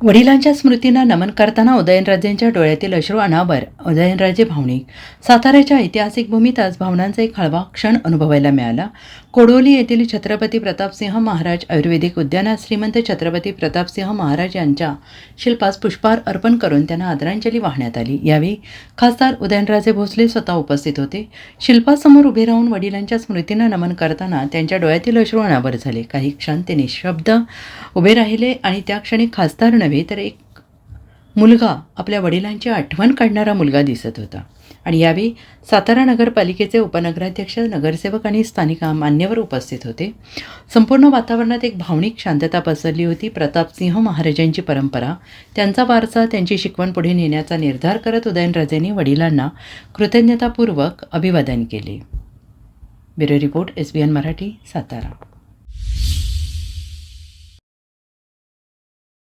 वडिलांच्या स्मृतींना नमन करताना उदयनराजेंच्या डोळ्यातील अश्रू अनावर. उदयनराजे भावनिक. साताऱ्याच्या ऐतिहासिक भूमीत आज भावनांचा एक हळवा क्षण अनुभवायला मिळाला. कोडोली येथील छत्रपती प्रतापसिंह महाराज आयुर्वेदिक उद्यानात श्रीमंत छत्रपती प्रतापसिंह महाराज यांच्या शिल्पास पुष्पहार अर्पण करून त्यांना आदरांजली वाहण्यात आली. यावेळी खासदार उदयनराजे भोसले स्वतः उपस्थित होते. शिल्पासमोर उभे राहून वडिलांच्या स्मृतींना नमन करताना त्यांच्या डोळ्यातील अश्रू अनावर झाले. काही क्षण ते निःशब्द उभे राहिले आणि त्या क्षणी खासदार नव्हे तर एक मुलगा, आपल्या वडिलांची आठवण काढणारा मुलगा दिसत होता. आणि यावेळी सातारा नगरपालिकेचे उपनगराध्यक्ष, नगरसेवक आणि स्थानिक मान्यवर उपस्थित होते. संपूर्ण वातावरणात एक भावनिक शांतता पसरली होती. प्रतापसिंह महाराजांची परंपरा, त्यांचा वारसा, त्यांची शिकवण पुढे नेण्याचा निर्धार करत उदयनराजेंनी वडिलांना कृतज्ञतापूर्वक अभिवादन केले. Bureau report, SBN Marathi, Satara.